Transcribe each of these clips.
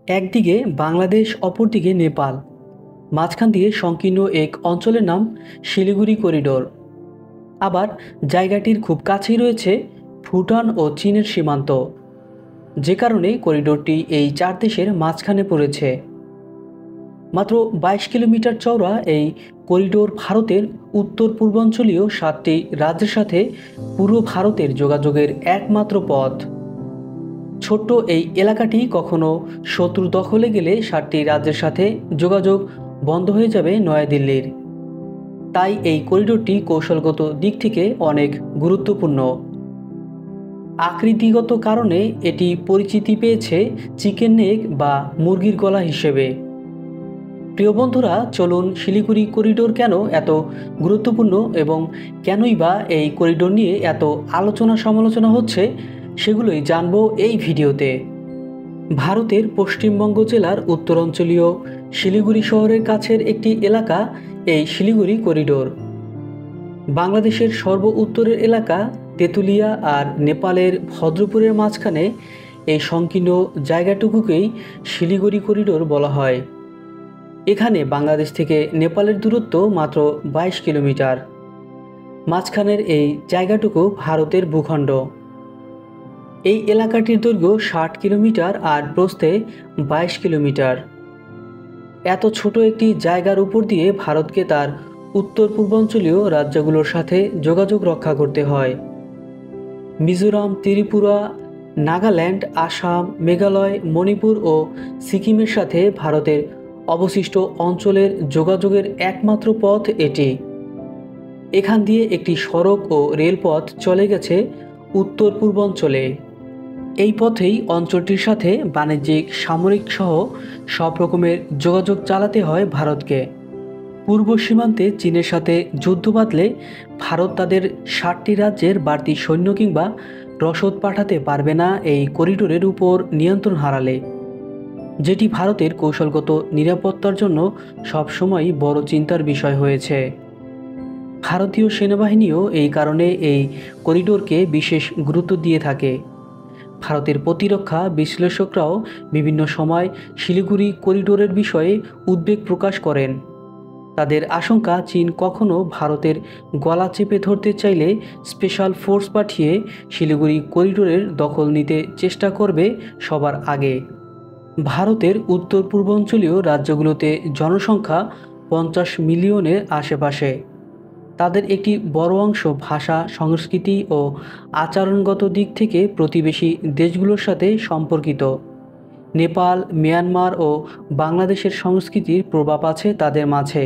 একদিকে বাংলাদেশ, অপরদিকে নেপাল, মাঝখান দিয়ে সংকীর্ণ এক অঞ্চলের নাম শিলিগুড়ি করিডোর। আবার জায়গাটির খুব কাছেই রয়েছে ভুটান ও চীনের সীমান্ত, যে কারণে করিডোরটি এই চার দেশের মাঝখানে পড়েছে। মাত্র ২২ কিলোমিটার চওড়া এই করিডোর ভারতের উত্তর পূর্বাঞ্চলীয় ৭টি রাজ্যের সাথে পুরো ভারতের যোগাযোগের একমাত্র পথ। ছোট্ট এই এলাকাটি কখনো শত্রু দখলে গেলে ৭টি রাজ্যের সাথে যোগাযোগ বন্ধ হয়ে যাবে নয়াদিল্লির। তাই এই করিডোরটি কৌশলগত দিক থেকে অনেক গুরুত্বপূর্ণ। আকৃতিগত কারণে এটি পরিচিতি পেয়েছে চিকেন নেক বা মুরগির গলা হিসেবে। প্রিয় বন্ধুরা, চলুন শিলিগুড়ি করিডোর কেন এত গুরুত্বপূর্ণ এবং কেনই বা এই করিডোর নিয়ে এত আলোচনা সমালোচনা হচ্ছে সেগুলোই জানবো এই ভিডিওতে। ভারতের পশ্চিমবঙ্গ জেলার উত্তরাঞ্চলীয় শিলিগুড়ি শহরের কাছের একটি এলাকা এই শিলিগুড়ি করিডোর। বাংলাদেশের সর্ব উত্তরের এলাকা তেঁতুলিয়া আর নেপালের ভদ্রপুরের মাঝখানে এই সংকীর্ণ জায়গাটুকুকেই শিলিগুড়ি করিডোর বলা হয়। এখানে বাংলাদেশ থেকে নেপালের দূরত্ব মাত্র ২২ কিলোমিটার। মাঝখানের এই জায়গাটুকু ভারতের ভূখণ্ড। এই এলাকাটির দৈর্ঘ্য ৬০ কিলোমিটার আর প্রস্থে ২২ কিলোমিটার। এত ছোট একটি জায়গার উপর দিয়ে ভারতকে তার উত্তর পূর্বাঞ্চলীয় রাজ্যগুলোর সাথে যোগাযোগ রক্ষা করতে হয়। মিজোরাম, ত্রিপুরা, নাগাল্যান্ড, আসাম, মেঘালয়, মণিপুর ও সিকিমের সাথে ভারতের অবশিষ্ট অঞ্চলের যোগাযোগের একমাত্র পথ এটি। এখান দিয়ে একটি সড়ক ও রেলপথ চলে গেছে উত্তর পূর্বাঞ্চলে। এই পথেই অঞ্চলটির সাথে বাণিজ্যিক, সামরিক সহ সব রকমের যোগাযোগ চালাতে হয় ভারতকে। পূর্ব সীমান্তে চীনের সাথে যুদ্ধ বাঁধলে ভারত তাদের ৭টি রাজ্যের বাড়তি সৈন্য কিংবা রসদ পাঠাতে পারবে না এই করিডোরের উপর নিয়ন্ত্রণ হারালে, যেটি ভারতের কৌশলগত নিরাপত্তার জন্য সবসময়ই বড় চিন্তার বিষয় হয়েছে। ভারতীয় সেনাবাহিনীও এই কারণে এই করিডোরকে বিশেষ গুরুত্ব দিয়ে থাকে। ভারতের প্রতিরক্ষা বিশ্লেষকরাও বিভিন্ন সময় শিলিগুড়ি করিডোরের বিষয়ে উদ্বেগ প্রকাশ করেন। তাদের আশঙ্কা, চীন কখনো ভারতের গলা চেপে ধরতে চাইলে স্পেশাল ফোর্স পাঠিয়ে শিলিগুড়ি করিডোরের দখল নিতে চেষ্টা করবে সবার আগে। ভারতের উত্তর পূর্বাঞ্চলীয় রাজ্যগুলোতে জনসংখ্যা ৫০ মিলিয়নের আশেপাশে। তাদের একটি বড় অংশ ভাষা, সংস্কৃতি ও আচরণগত দিক থেকে প্রতিবেশী দেশগুলোর সাথে সম্পর্কিত। নেপাল, মিয়ানমার ও বাংলাদেশের সংস্কৃতির প্রভাব আছে তাদের মাঝে।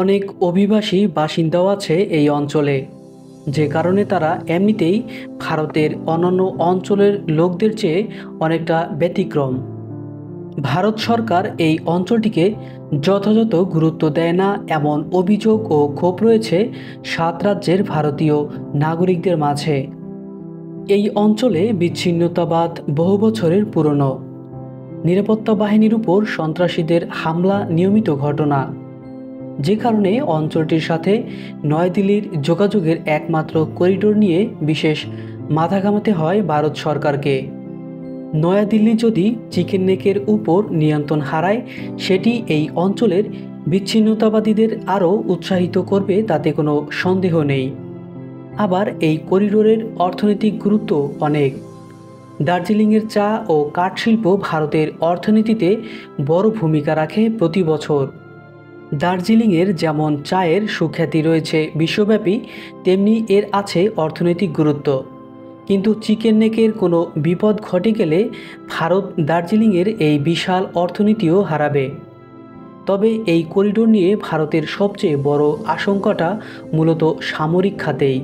অনেক অভিবাসী বাসিন্দাও আছে এই অঞ্চলে, যে কারণে তারা এমনিতেই ভারতের অন্যান্য অঞ্চলের লোকদের চেয়ে অনেকটা ব্যতিক্রম। ভারত সরকার এই অঞ্চলটিকে যথাযথ গুরুত্ব দেয় না এমন অভিযোগ ও ক্ষোভ রয়েছে ৭ রাজ্যের ভারতীয় নাগরিকদের মাঝে। এই অঞ্চলে বিচ্ছিন্নতাবাদ বহু বছরের পুরনো। নিরাপত্তা বাহিনীর উপর সন্ত্রাসীদের হামলা নিয়মিত ঘটনা, যে কারণে অঞ্চলটির সাথে নয়াদিল্লির যোগাযোগের একমাত্র করিডোর নিয়ে বিশেষ মাথা ঘামাতে হয় ভারত সরকারকে। নয়াদিল্লি যদি চিকেন নেকের উপর নিয়ন্ত্রণ হারায়, সেটি এই অঞ্চলের বিচ্ছিন্নতাবাদীদের আরও উৎসাহিত করবে, তাতে কোনো সন্দেহ নেই। আবার এই করিডোরের অর্থনৈতিক গুরুত্ব অনেক। দার্জিলিংয়ের চা ও কাঠ শিল্প ভারতের অর্থনীতিতে বড় ভূমিকা রাখে প্রতি বছর। দার্জিলিংয়ের যেমন চায়ের সুখ্যাতি রয়েছে বিশ্বব্যাপী, তেমনি এর আছে অর্থনৈতিক গুরুত্ব। কিন্তু চিকেন নেকের কোনো বিপদ ঘটে গেলে ভারত দার্জিলিংয়ের এই বিশাল অর্থনীতিও হারাবে। তবে এই করিডোর নিয়ে ভারতের সবচেয়ে বড় আশঙ্কাটা মূলত সামরিক খাতেই।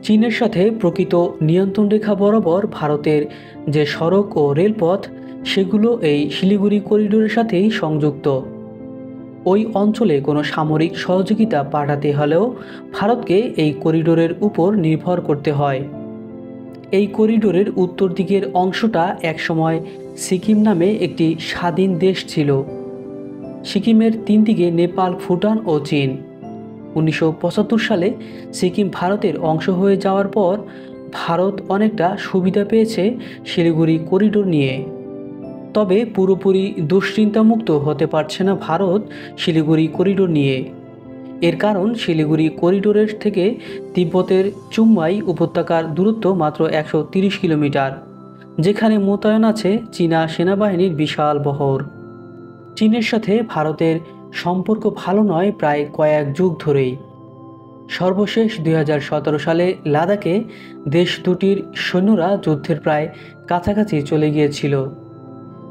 চীনের সাথে প্রকৃত নিয়ন্ত্রণ রেখা বরাবর ভারতের যে সড়ক ও রেলপথ, সেগুলো এই শিলিগুড়ি করিডোরের সাথেই সংযুক্ত। ওই অঞ্চলে কোনো সামরিক সহযোগিতা পাঠাতে হলেও ভারতকে এই করিডোরের উপর নির্ভর করতে হয়। এই করিডোরের উত্তর দিকের অংশটা একসময় সিকিম নামে একটি স্বাধীন দেশ ছিল। সিকিমের ৩ দিকে নেপাল, ভুটান ও চীন। ১৯৭৫ সালে সিকিম ভারতের অংশ হয়ে যাওয়ার পর ভারত অনেকটা সুবিধা পেয়েছে শিলিগুড়ি করিডোর নিয়ে। তবে পুরোপুরি দুশ্চিন্তামুক্ত হতে পারছে না ভারত শিলিগুড়ি করিডোর নিয়ে। এর কারণ শিলিগুড়ি করিডোরের থেকে তিব্বতের চুম্বাই উপত্যকার দূরত্ব মাত্র 130 কিলোমিটার, যেখানে মোতায়েন আছে চীনা সেনাবাহিনীর বিশাল বহর। চীনের সাথে ভারতের সম্পর্ক ভালো নয় প্রায় কয়েক যুগ ধরেই। সর্বশেষ 2017 সালে লাদাখে দেশ দুটির সৈন্যরা যুদ্ধের প্রায় কাছাকাছি চলে গিয়েছিল।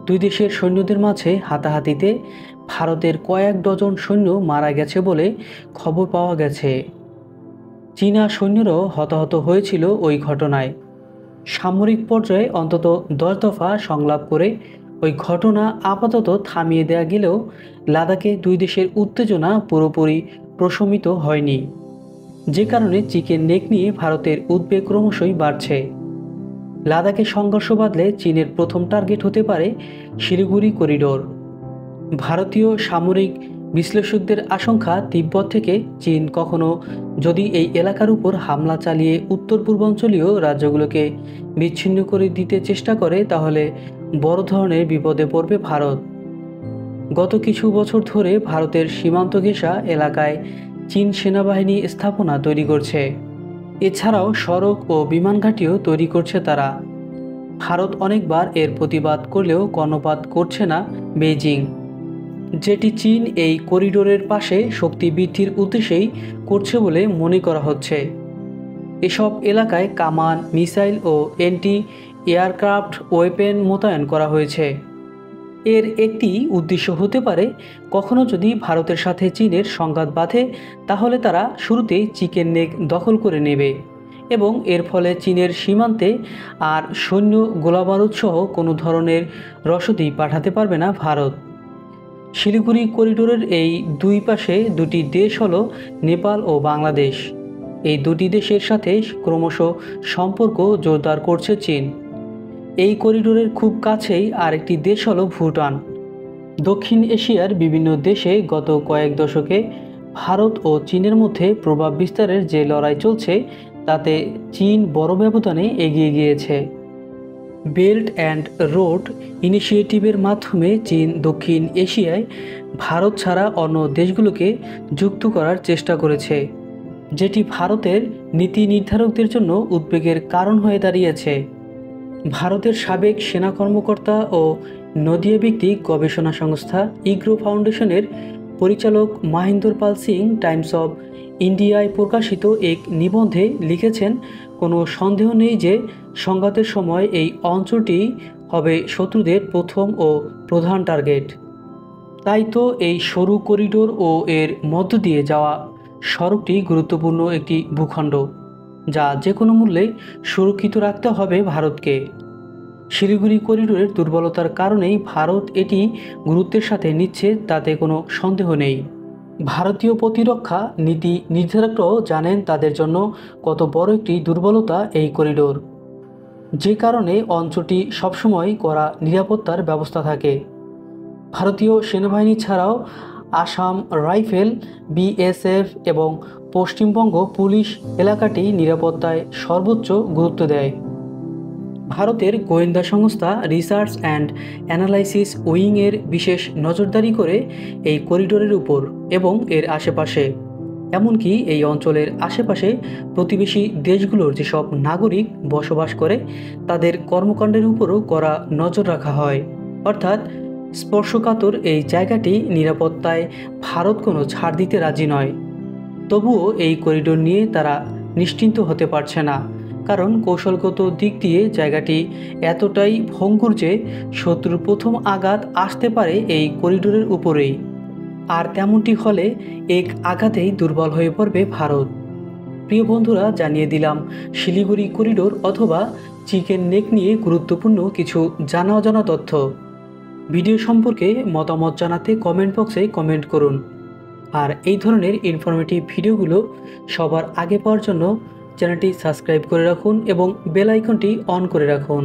দুই দেশের সৈন্যদের মাঝে হাতাহাতিতে ভারতের কয়েক ডজন সৈন্য মারা গেছে বলে খবর পাওয়া গেছে। চীনা সৈন্যরাও হতাহত হয়েছিল ওই ঘটনায়। সামরিক পর্যায়ে অন্তত 10 দফা সংলাপ করে ওই ঘটনা আপাতত থামিয়ে দেয়া গেলেও লাদাখে দুই দেশের উত্তেজনা পুরোপুরি প্রশমিত হয়নি, যে কারণে চিকেন নেক নিয়ে ভারতের উদ্বেগ ক্রমশই বাড়ছে। লাদাখে সংঘর্ষ বাঁধলে চীনের প্রথম টার্গেট হতে পারে শিলিগুড়ি করিডোর। ভারতীয় সামরিক বিশ্লেষকদের আশঙ্কা, তিব্বত থেকে চীন কখনো যদি এই এলাকার উপর হামলা চালিয়ে উত্তর পূর্বাঞ্চলীয় রাজ্যগুলোকে বিচ্ছিন্ন করে দিতে চেষ্টা করে তাহলে বড় ধরনের বিপদে পড়বে ভারত। গত কিছু বছর ধরে ভারতের সীমান্ত ঘেঁষা এলাকায় চীন সেনাবাহিনী স্থাপনা তৈরি করছে। এছাড়াও সড়ক ও বিমান ঘাঁটিও তৈরি করছে তারা। ভারত অনেকবার এর প্রতিবাদ করলেও কর্ণপাত করছে না বেইজিং, যেটি চীন এই করিডোরের পাশে শক্তি বৃদ্ধির উদ্দেশ্যেই করছে বলে মনে করা হচ্ছে। এসব এলাকায় কামান, মিসাইল ও অ্যান্টি এয়ারক্রাফট ওয়েপেন মোতায়েন করা হয়েছে। এর একটি উদ্দেশ্য হতে পারে, কখনো যদি ভারতের সাথে চীনের সংঘাত বাধে তাহলে তারা শুরুতেই চিকেন নেক দখল করে নেবে এবং এর ফলে চীনের সীমান্তে আর সৈন্য, গোলাবারুদ সহ কোনো ধরনের রসদই পাঠাতে পারবে না ভারত। শিলিগুড়ি করিডোরের এই দুই পাশে দুটি দেশ হলো নেপাল ও বাংলাদেশ। এই দুটি দেশের সাথে ক্রমশ সম্পর্ক জোরদার করছে চীন। এই করিডোরের খুব কাছেই আরেকটি দেশ হলো ভুটান। দক্ষিণ এশিয়ার বিভিন্ন দেশে গত কয়েক দশকে ভারত ও চীনের মধ্যে প্রভাব বিস্তারের যে লড়াই চলছে তাতে চীন বড় ব্যবধানে এগিয়ে গিয়েছে। বেল্ট অ্যান্ড রোড ইনিশিয়েটিভের মাধ্যমে চীন দক্ষিণ এশিয়ায় ভারত ছাড়া অন্য দেশগুলোকে যুক্ত করার চেষ্টা করেছে, যেটি ভারতের নীতি নির্ধারকদের জন্য উদ্বেগের কারণ হয়ে দাঁড়িয়েছে। ভারতের সাবেক সেনা কর্মকর্তা ও নদিয়া ভিত্তিক গবেষণা সংস্থা ইগ্রো ফাউন্ডেশনের পরিচালক মহেন্দর পাল সিং টাইমস অব ইন্ডিয়ায় প্রকাশিত এক নিবন্ধে লিখেছেন, কোনো সন্দেহ নেই যে সংঘাতের সময় এই অঞ্চলটি হবে শত্রুদের প্রথম ও প্রধান টার্গেট। তাই তো এই সরু করিডোর ও এর মধ্য দিয়ে যাওয়া সড়কটি গুরুত্বপূর্ণ একটি ভূখণ্ড, যা যে কোনো মূল্যে সুরক্ষিত রাখতে হবে ভারতকে। শিলিগুড়ি করিডোরের দুর্বলতার কারণেই ভারত এটি গুরুত্বের সাথে নিচ্ছে, তাতে কোনো সন্দেহ নেই। ভারতীয় প্রতিরক্ষা নীতি নির্ধারকরাও জানেন তাদের জন্য কত বড় একটি দুর্বলতা এই করিডোর, যে কারণে অঞ্চলটি সবসময় কড়া নিরাপত্তার ব্যবস্থা থাকে। ভারতীয় সেনাবাহিনী ছাড়াও আসাম রাইফেল, বিএসএফ এবং পশ্চিমবঙ্গ পুলিশ এলাকাটি নিরাপত্তায় সর্বোচ্চ গুরুত্ব দেয়। ভারতের গোয়েন্দা সংস্থা রিসার্চ অ্যান্ড অ্যানালাইসিস উইংয়ের বিশেষ নজরদারি করে এই করিডোরের উপর এবং এর আশেপাশে। এমনকি এই অঞ্চলের আশেপাশে প্রতিবেশী দেশগুলোর যেসব নাগরিক বসবাস করে তাদের কর্মকাণ্ডের উপরও কড়া নজর রাখা হয়। অর্থাৎ স্পর্শকাতর এই জায়গাটি নিরাপত্তায় ভারত কোনো ছাড় দিতে রাজি নয়। তবুও এই করিডোর নিয়ে তারা নিশ্চিন্ত হতে পারছে না, কারণ কৌশলগত দিক দিয়ে জায়গাটি এতটাই ভঙ্গুর যে শত্রুর প্রথম আঘাত আসতে পারে এই করিডোরের উপরেই। আর তেমনটি হলে এক আঘাতেই দুর্বল হয়ে পড়বে ভারত। প্রিয় বন্ধুরা, জানিয়ে দিলাম শিলিগুড়ি করিডোর অথবা চিকেন নেক নিয়ে গুরুত্বপূর্ণ কিছু জানা অজানা তথ্য। ভিডিও সম্পর্কে মতামত জানাতে কমেন্ট বক্সে কমেন্ট করুন। আর এই ধরনের ইনফরমেটিভ ভিডিওগুলো সবার আগে পাওয়ার জন্য চ্যানেলটি সাবস্ক্রাইব করে রাখুন এবং বেল আইকনটি অন করে রাখুন।